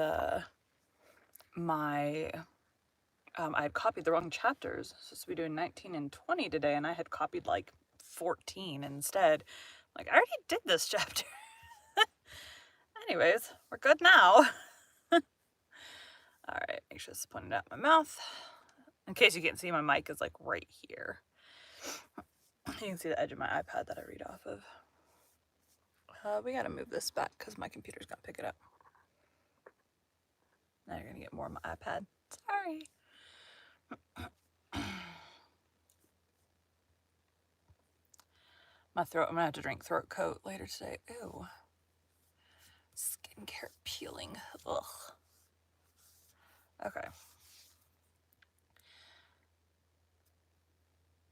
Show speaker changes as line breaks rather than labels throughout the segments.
I had copied the wrong chapters. Supposed to be doing 19 and 20 today, and I had copied like 14 instead. Like, I already did this chapter. Anyways, we're good now. Alright, make sure this is pointed at my mouth. In case you can't see, my mic is like right here. You can see the edge of my iPad that I read off of. We gotta move this back because my computer's gonna pick it up. Now you're gonna get more of my iPad. Sorry. My throat, I'm gonna have to drink throat coat later today. Ew. Skincare peeling. Ugh. Okay.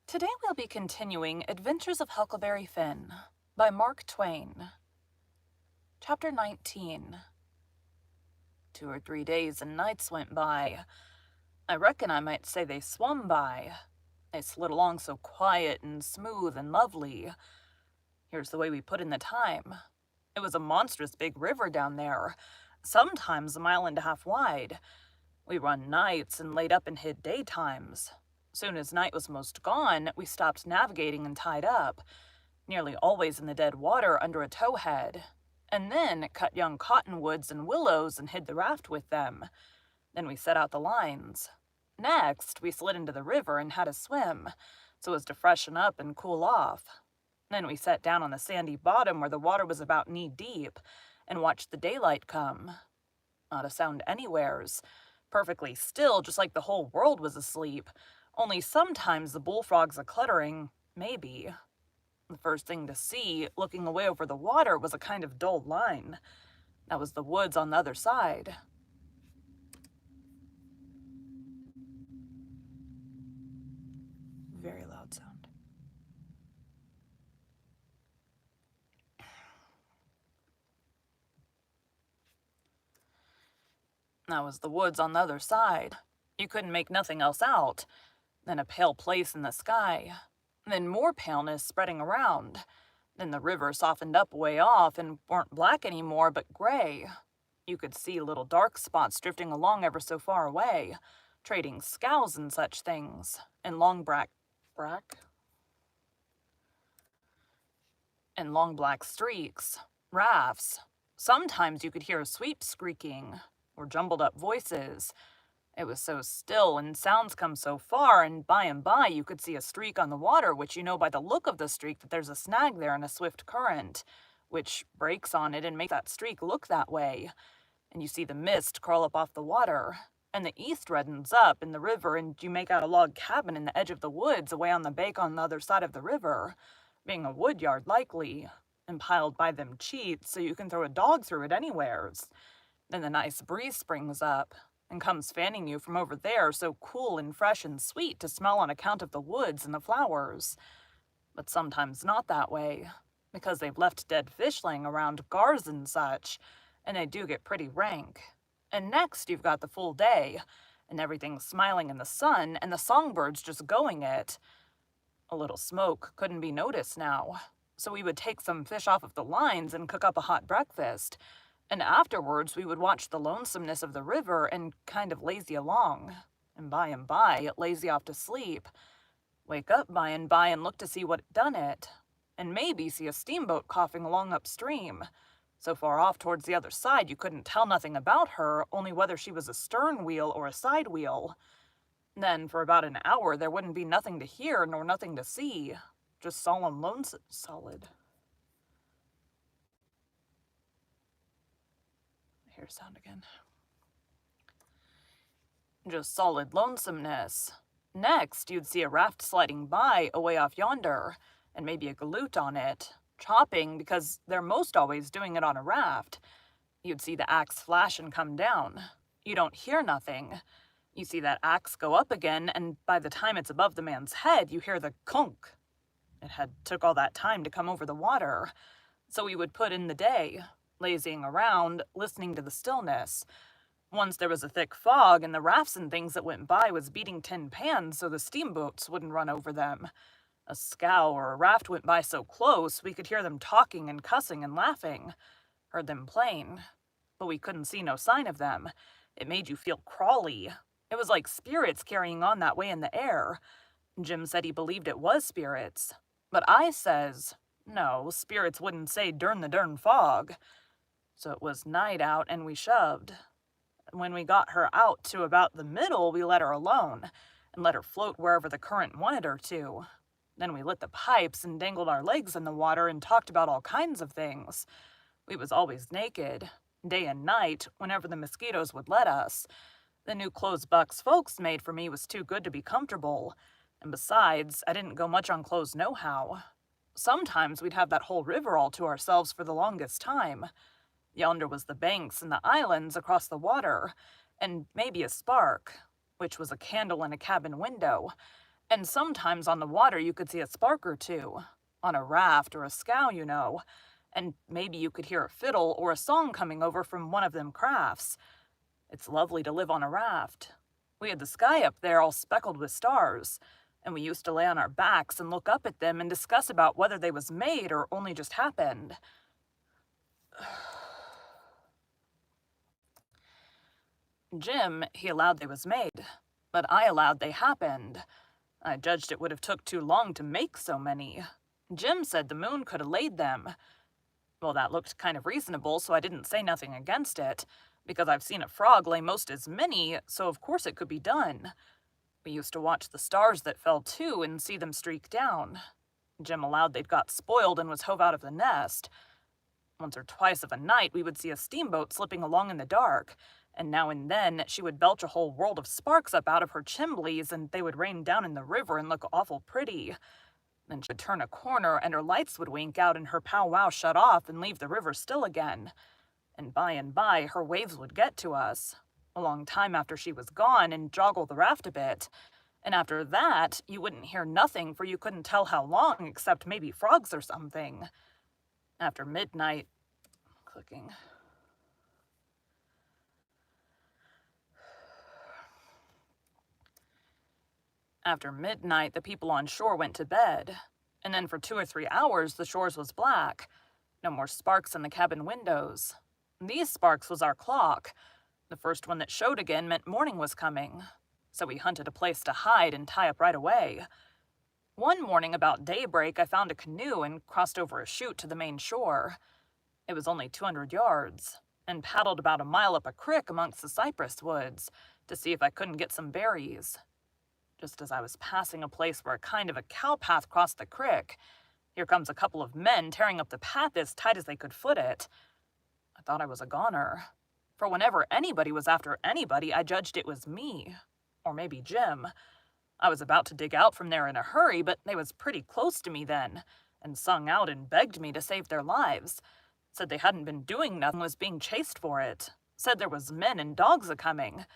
Today we'll be continuing Adventures of Huckleberry Finn by Mark Twain. Chapter 19. 2 or 3 days and nights went by. I reckon I might say they swum by. They slid along so quiet and smooth and lovely. Here's the way we put in the time. It was a monstrous big river down there, sometimes 1.5 miles wide. We run nights and laid up and hid daytimes. Soon as night was most gone, we stopped navigating and tied up, nearly always in the dead water under a towhead, and then cut young cottonwoods and willows and hid the raft with them. Then we set out the lines. Next, we slid into the river and had a swim, so as to freshen up and cool off. Then we sat down on the sandy bottom where the water was about knee-deep and watched the daylight come. Not a sound anywheres. Perfectly still, just like the whole world was asleep, only sometimes the bullfrogs a-cluttering, maybe. The first thing to see, looking away over the water, was a kind of dull line. That was the woods on the other side. Very loud sound. That was the woods on the other side. You couldn't make nothing else out. Then a pale place in the sky. Then more paleness spreading around. Then the river softened up way off and weren't black anymore, but gray. You could see little dark spots drifting along ever so far away, trading scows and such things, and long black streaks, rafts. Sometimes you could hear a sweep squeaking, or jumbled up voices. It was so still, and sounds come so far, and by you could see a streak on the water, which you know by the look of the streak that there's a snag there in a swift current, which breaks on it and makes that streak look that way. And you see the mist crawl up off the water, and the east reddens up in the river, and you make out a log cabin in the edge of the woods away on the bank on the other side of the river, being a wood yard likely, and piled by them cheats so you can throw a dog through it anywheres. Then the nice breeze springs up, and comes fanning you from over there, so cool and fresh and sweet to smell on account of the woods and the flowers. But sometimes not that way, because they've left dead fish laying around, gars and such, and they do get pretty rank. And next you've got the full day, and everything's smiling in the sun, and the songbirds just going it. A little smoke couldn't be noticed now, so we would take some fish off of the lines and cook up a hot breakfast, and afterwards we would watch the lonesomeness of the river and kind of lazy along, and by lazy off to sleep. Wake up by and look to see what done it, and maybe see a steamboat coughing along upstream. So far off towards the other side you couldn't tell nothing about her, only whether she was a stern wheel or a side wheel. Then for about an hour there wouldn't be nothing to hear nor nothing to see, just solid. Hear sound again. Just solid lonesomeness. Next, you'd see a raft sliding by away off yonder, and maybe a galoot on it, chopping because they're most always doing it on a raft. You'd see the axe flash and come down. You don't hear nothing. You see that axe go up again, and by the time it's above the man's head, you hear the clunk. It had took all that time to come over the water, so we would put in the day, lazying around, listening to the stillness. Once there was a thick fog, and the rafts and things that went by was beating tin pans so the steamboats wouldn't run over them. A scow or a raft went by so close we could hear them talking and cussing and laughing. Heard them plain. but we couldn't see no sign of them. It made you feel crawly. It was like spirits carrying on that way in the air. Jim said he believed it was spirits. But I says, no, spirits wouldn't say durn the dern fog. So it was night out and we shoved. When we got her out to about the middle, we let her alone and let her float wherever the current wanted her to. Then we lit the pipes and dangled our legs in the water and talked about all kinds of things. We was always naked, day and night, whenever the mosquitoes would let us. The new clothes Buck's folks made for me was too good to be comfortable, and besides, I didn't go much on clothes nohow. Sometimes we'd have that whole river all to ourselves for the longest time. Yonder was the banks and the islands across the water, and maybe a spark, which was a candle in a cabin window, and sometimes on the water you could see a spark or two, on a raft or a scow, you know, and maybe you could hear a fiddle or a song coming over from one of them crafts. It's lovely to live on a raft. We had the sky up there all speckled with stars, and we used to lay on our backs and look up at them and discuss about whether they was made or only just happened. Jim, he allowed they was made, but I allowed they happened. I judged it would have took too long to make so many. Jim said the moon could have laid them. Well, that looked kind of reasonable, so I didn't say nothing against it, because I've seen a frog lay most as many, so of course it could be done. We used to watch the stars that fell too and see them streak down. Jim allowed they'd got spoiled and was hove out of the nest. Once or twice of a night we would see a steamboat slipping along in the dark, and now and then she would belch a whole world of sparks up out of her chimblies, and they would rain down in the river and look awful pretty. Then she'd turn a corner and her lights would wink out and her powwow shut off and leave the river still again. And by her waves would get to us, a long time after she was gone, and joggle the raft a bit. And after that, you wouldn't hear nothing, for you couldn't tell how long, except maybe frogs or something. After midnight, clicking. After midnight, the people on shore went to bed, and then for 2 or 3 hours the shores was black. No more sparks in the cabin windows. These sparks was our clock. The first one that showed again meant morning was coming, so we hunted a place to hide and tie up right away. One morning about daybreak I found a canoe and crossed over a chute to the main shore. It was only 200 yards, and paddled about a mile up a creek amongst the cypress woods to see if I couldn't get some berries. Just as I was passing a place where a kind of a cow path crossed the creek, here comes a couple of men tearing up the path as tight as they could foot it. I thought I was a goner, for whenever anybody was after anybody, I judged it was me, or maybe Jim. I was about to dig out from there in a hurry, but they was pretty close to me then, and sung out and begged me to save their lives. Said they hadn't been doing nothing, was being chased for it. Said there was men and dogs a-coming.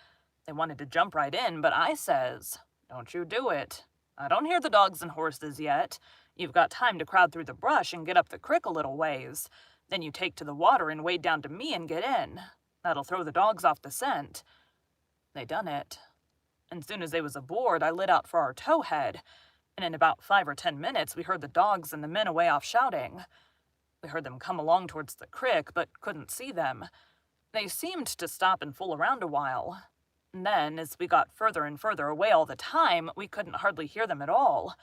They wanted to jump right in, but I says, "Don't you do it. I don't hear the dogs and horses yet. You've got time to crowd through the brush and get up the crick a little ways. Then you take to the water and wade down to me and get in. That'll throw the dogs off the scent." They done it. And soon as they was aboard, I lit out for our towhead, and in about 5 or 10 minutes we heard the dogs and the men away off shouting. We heard them come along towards the crick, but couldn't see them. They seemed to stop and fool around a while. And then, as we got further and further away all the time, we couldn't hardly hear them at all.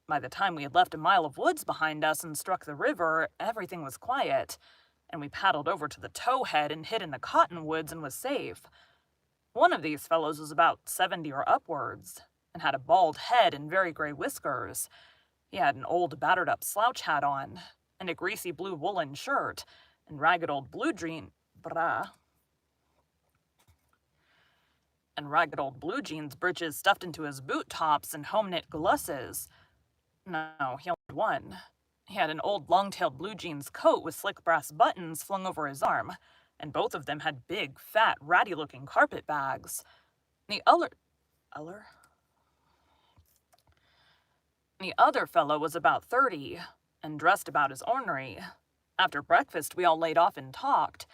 By the time we had left a mile of woods behind us and struck the river, everything was quiet, and we paddled over to the towhead and hid in the cottonwoods and was safe. One of these fellows was about 70 or upwards, and had a bald head and very gray whiskers. He had an old battered-up slouch hat on, and a greasy blue woolen shirt, and ragged old blue jeans breeches stuffed into his boot tops and home-knit glusses. No, he only had one. He had an old long-tailed blue jeans coat with slick brass buttons flung over his arm, and both of them had big, fat, ratty-looking carpet bags. The other fellow was about 30, and dressed about as ornery. After breakfast, we all laid off and talked,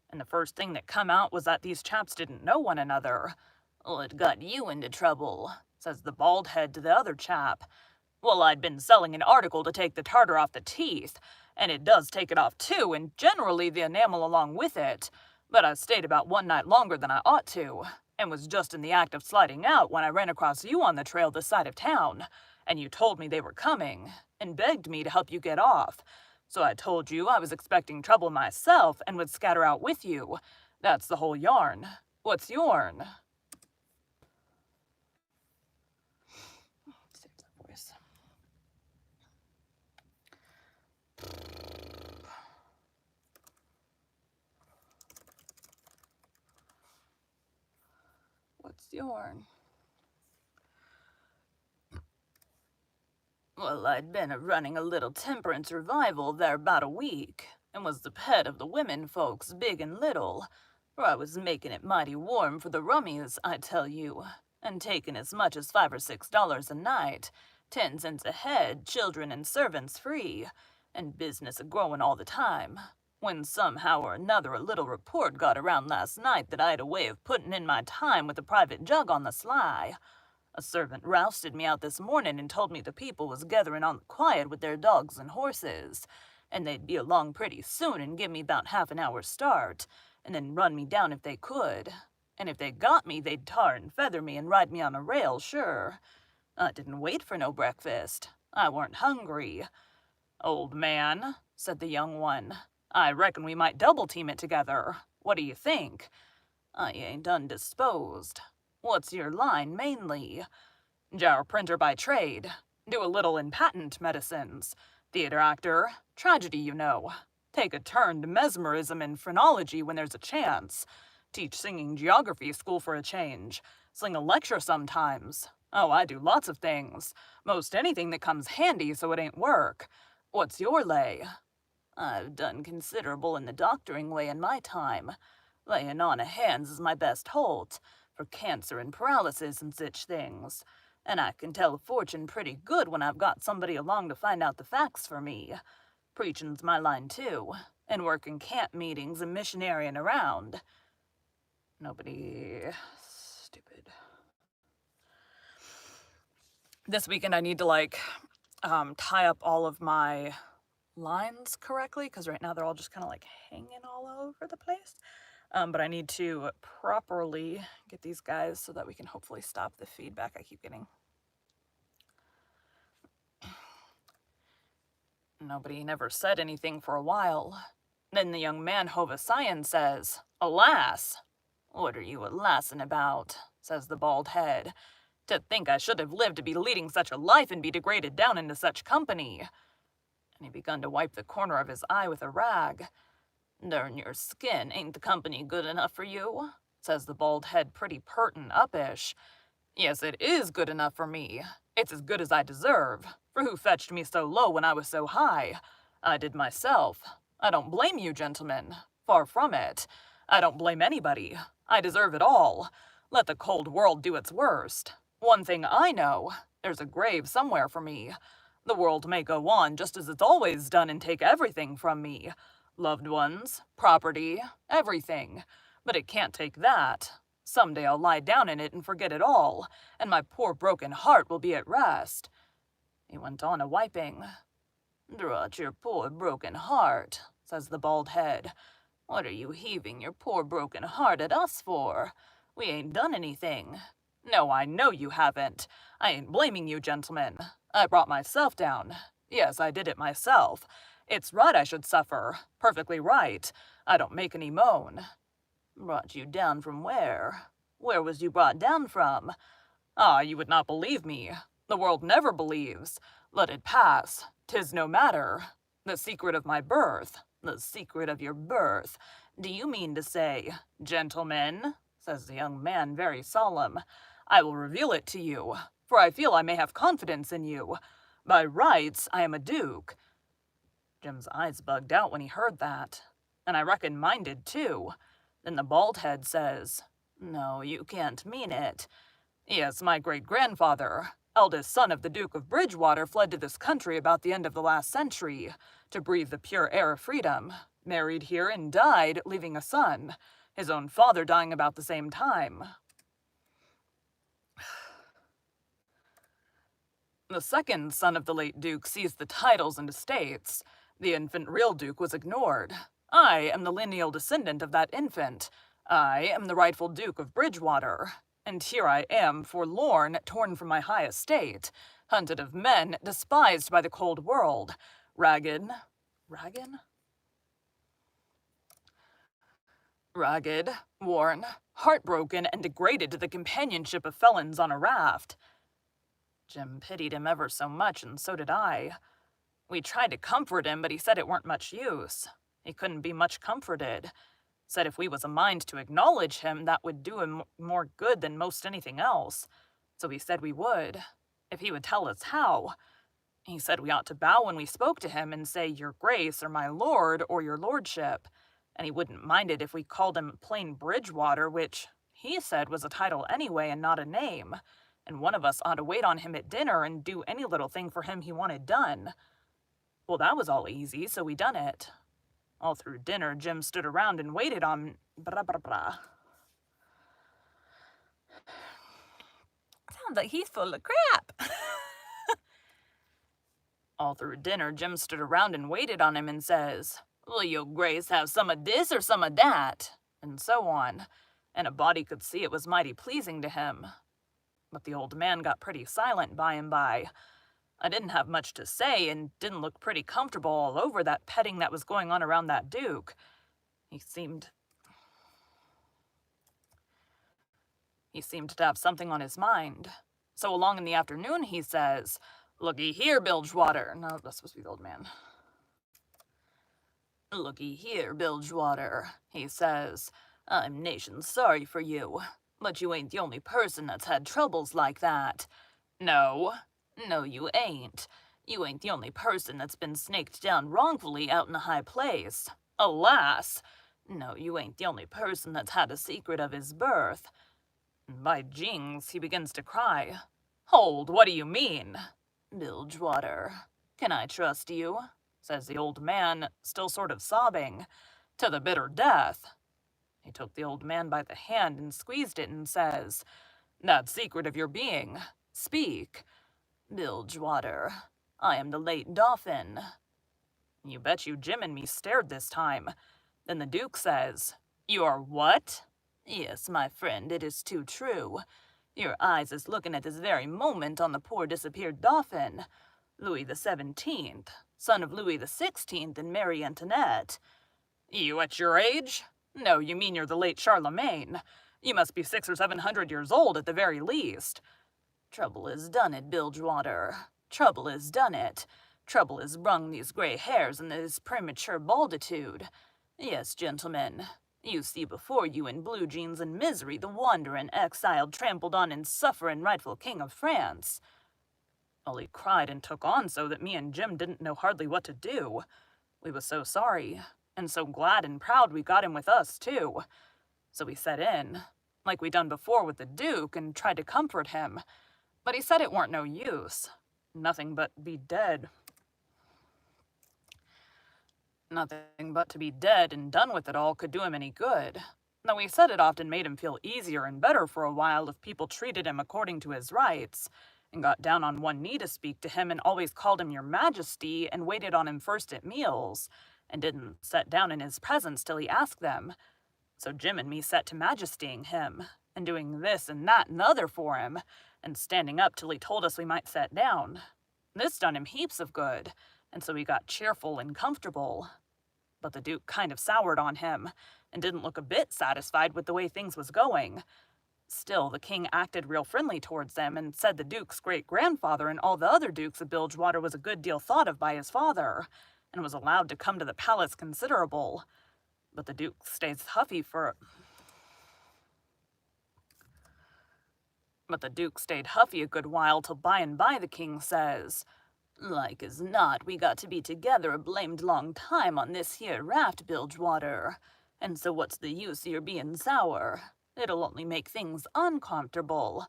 and the first thing that come out was that these chaps didn't know one another. "What got you into trouble?" says the bald head to the other chap. "Well, I'd been selling an article to take the tartar off the teeth, and it does take it off too, and generally the enamel along with it. But I stayed about one night longer than I ought to, and was just in the act of sliding out when I ran across you on the trail this side of town, and you told me they were coming, and begged me to help you get off. So I told you I was expecting trouble myself and would scatter out with you. That's the whole yarn. What's yourn? Save that voice. What's yourn? Well, I'd been running a little temperance revival there about a week, and was the pet of the women folks, big and little, for I was making it mighty warm for the rummies, I tell you, and taking as much as $5 or $6 a night, 10 cents a head, children and servants free, and business a-growing all the time, when somehow or another a little report got around last night that I'd a way of putting in my time with a private jug on the sly. A servant rousted me out this morning and told me the people was gathering on the quiet with their dogs and horses, and they'd be along pretty soon and give me about half an hour's start, and then run me down if they could. And if they got me, they'd tar and feather me and ride me on a rail, sure. I didn't wait for no breakfast. I weren't hungry. Old man, said the young one, I reckon we might double-team it together. What do you think? I ain't undisposed. What's your line, mainly? Jar printer by trade. Do a little in patent medicines. Theater actor. Tragedy, you know. Take a turn to mesmerism and phrenology when there's a chance. Teach singing geography school for a change. Sling a lecture sometimes. Oh, I do lots of things. Most anything that comes handy so it ain't work. What's your lay? I've done considerable in the doctoring way in my time. Laying on of hands is my best holt, for cancer and paralysis and sich things. And I can tell a fortune pretty good when I've got somebody along to find out the facts for me. Preachin's my line too, and working camp meetings and missionarying around. Nobody... Stupid. This weekend I need to, tie up all of my lines correctly, because right now they're all just kind of, hanging all over the place. But I need to properly get these guys so that we can hopefully stop the feedback I keep getting. Nobody never said anything for a while. Then the young man hove a sigh and says, "Alas!" "What are you alassin' about?" says the bald head. "To think I should have lived to be leading such a life and be degraded down into such company." And he begun to wipe the corner of his eye with a rag. "Durn your skin, ain't the company good enough for you?" says the bald head pretty pert and uppish. "Yes, it is good enough for me. It's as good as I deserve, for who fetched me so low when I was so high? I did myself. I don't blame you, gentlemen. Far from it. I don't blame anybody. I deserve it all. Let the cold world do its worst. One thing I know, there's a grave somewhere for me. The world may go on just as it's always done and take everything from me. Loved ones, property, everything. But it can't take that. Someday I'll lie down in it and forget it all, and my poor broken heart will be at rest." He went on a-wiping. "Drat your poor broken heart," says the bald head. "What are you heaving your poor broken heart at us for? We ain't done anything. No, I know you haven't. I ain't blaming you, gentlemen. I brought myself down. Yes, I did it myself. It's right I should suffer. Perfectly right. I don't make any moan." "Brought you down from where? Where was you brought down from?" "Ah, you would not believe me. The world never believes. Let it pass. 'Tis no matter. The secret of my birth. The secret of your birth. Do you mean to say, gentlemen," says the young man very solemn, "I will reveal it to you, for I feel I may have confidence in you. By rights, I am a duke." Jim's eyes bugged out when he heard that, and I reckon mine did too. Then the bald head says, "No, you can't mean it." "Yes, my great-grandfather, eldest son of the Duke of Bridgewater, fled to this country about the end of the last century, to breathe the pure air of freedom, married here and died, leaving a son, his own father dying about the same time. The second son of the late Duke seized the titles and estates. The infant real Duke was ignored. I am the lineal descendant of that infant. I am the rightful Duke of Bridgewater. And here I am, forlorn, torn from my high estate, hunted of men, despised by the cold world, ragged, worn, heartbroken, and degraded to the companionship of felons on a raft. Jim pitied him ever so much, and so did I. We tried to comfort him, but he said it weren't much use. He couldn't be much comforted. Said if we was a mind to acknowledge him, that would do him more good than most anything else. So he said we would, if he would tell us how. He said we ought to bow when we spoke to him and say, "Your Grace," or "My Lord," or "Your Lordship," and he wouldn't mind it if we called him plain Bridgewater, which he said was a title anyway and not a name, and one of us ought to wait on him at dinner and do any little thing for him he wanted done. Well, that was all easy, so we done it. All through dinner, Jim stood around and waited on... Sounds like he's full of crap. All through dinner, Jim stood around and waited on him and says, "Will your Grace have some of this or some of that?" And so on. And a body could see it was mighty pleasing to him. But the old man got pretty silent by and by. I didn't have much to say and didn't look pretty comfortable all over that petting that was going on around that Duke. He seemed to have something on his mind. So along in the afternoon he says, "Looky here, Bilgewater." No, that's supposed to be the old man. "Looky here, Bilgewater," he says. "I'm nation sorry for you, but you ain't the only person that's had troubles like that. No, you ain't. You ain't the only person that's been snaked down wrongfully out in a high place. Alas! No, you ain't the only person that's had a secret of his birth." And by jings, he begins to cry. "Hold, what do you mean?" "Bilgewater, can I trust you?" says the old man, still sort of sobbing. "To the bitter death." He took the old man by the hand and squeezed it and says, "That secret of your being, speak." "Bilgewater, I am the late Dauphin." You bet you Jim and me stared this time. Then the Duke says, "You are what?" "Yes, my friend, it is too true. Your eyes is looking at this very moment on the poor disappeared Dauphin, Louis the 17th, son of Louis the 16th and Mary Antoinette." "You at your age? No, you mean you're the late Charlemagne. You must be 600 or 700 years old at the very least." "Trouble has done it, Bilgewater. Trouble has done it. Trouble has wrung these gray hairs and this premature balditude. Yes, gentlemen, you see before you in blue jeans and misery the wandering, exiled, trampled on and suffering rightful king of France." Well, he cried and took on so that me and Jim didn't know hardly what to do. We was so sorry, and so glad and proud we got him with us, too. So we set in, like we done before with the Duke, and tried to comfort him. But he said it weren't no use. Nothing but be dead. Nothing but to be dead and done with it all could do him any good. Though he said it often made him feel easier and better for a while if people treated him according to his rights, and got down on one knee to speak to him and always called him Your Majesty and waited on him first at meals, and didn't set down in his presence till he asked them. So Jim and me set to majestying him, and doing this and that and the other for him, and standing up till he told us we might set down. This done him heaps of good, and so he got cheerful and comfortable. But the Duke kind of soured on him, and didn't look a bit satisfied with the way things was going. Still, the king acted real friendly towards them, and said the Duke's great-grandfather and all the other dukes of Bilgewater was a good deal thought of by his father, and was allowed to come to the palace considerable. But the Duke stays huffy for... But the Duke stayed huffy a good while till by and by the king says, "Like as not, we got to be together a blamed long time on this here raft, Bilgewater, and so what's the use of your being sour? It'll only make things uncomfortable.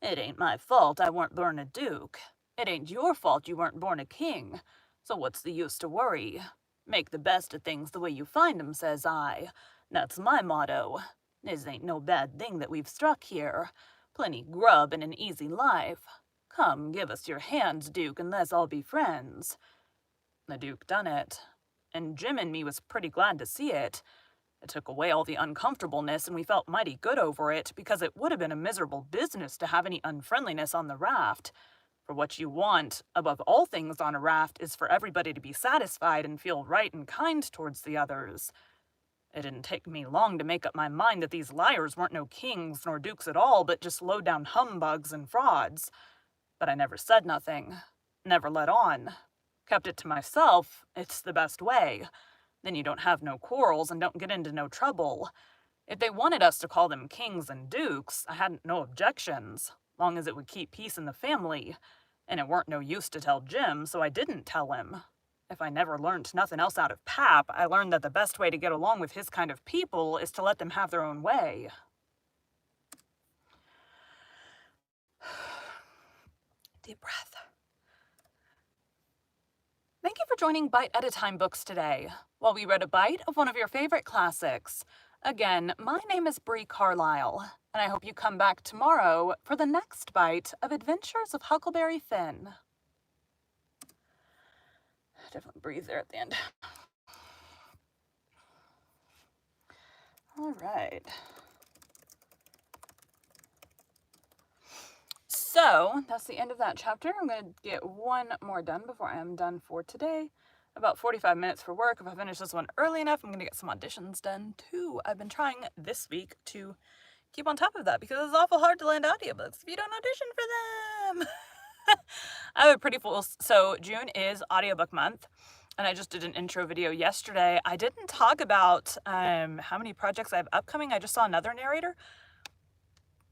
It ain't my fault I weren't born a duke. It ain't your fault you weren't born a king. So what's the use to worry? Make the best of things the way you find 'em, says I. That's my motto. This ain't no bad thing that we've struck here. Plenty grub and an easy life. Come, give us your hands, Duke, and let's all be friends." The Duke done it. and Jim and me was pretty glad to see it. It took away all the uncomfortableness, and we felt mighty good over it, because it would have been a miserable business to have any unfriendliness on the raft. For what you want, above all things on a raft, is for everybody to be satisfied and feel right and kind towards the others. It didn't take me long to make up my mind that these liars weren't no kings nor dukes at all, but just low-down humbugs and frauds. But I never said nothing, never let on. Kept it to myself. It's the best way. Then you don't have no quarrels and don't get into no trouble. If they wanted us to call them kings and dukes, I hadn't no objections, long as it would keep peace in the family. And it weren't no use to tell Jim, so I didn't tell him. If I never learned nothing else out of Pap, I learned that the best way to get along with his kind of people is to let them have their own way. Deep breath. Thank you for joining Bite at a Time Books today, while we read a bite of one of your favorite classics. Again, my name is Bree Carlile, and I hope you come back tomorrow for the next bite of Adventures of Huckleberry Finn. Definitely breathe there at the end. All right. So that's the end of that chapter. I'm going to get one more done before I am done for today. About 45 minutes for work. If I finish this one early enough, I'm going to get some auditions done too. I've been trying this week to keep on top of that because it's awful hard to land audiobooks if you don't audition for them. I have a pretty full, so June is audiobook month, and I just did an intro video yesterday. I didn't talk about how many projects I have upcoming. I just saw another narrator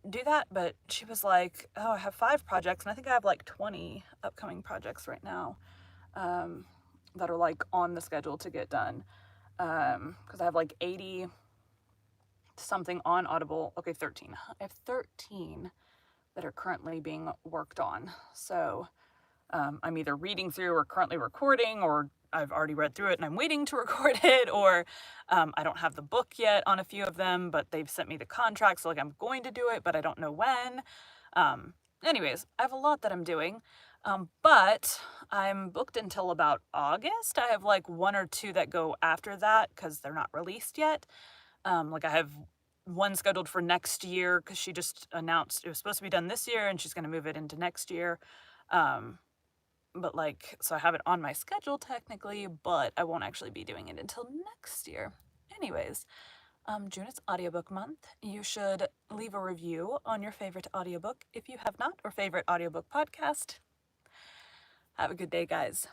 do that, but she was like, oh, I have 5 projects, and I think I have like 20 upcoming projects right now that are like on the schedule to get done, because I have like 80 something on Audible. Okay, 13. I have 13 that are currently being worked on. So I'm either reading through or currently recording, or I've already read through it and I'm waiting to record it, or I don't have the book yet on a few of them, but they've sent me the contract, so like I'm going to do it, but I don't know when. Anyways, I have a lot that I'm doing, but I'm booked until about August. I have like 1 or 2 that go after that because they're not released yet. Like I have one scheduled for next year because she just announced it was supposed to be done this year and she's going to move it into next year. But like, so I have it on my schedule technically, but I won't actually be doing it until next year. Anyways, June is audiobook month. You should leave a review on your favorite audiobook if you have not, or favorite audiobook podcast. Have a good day, guys.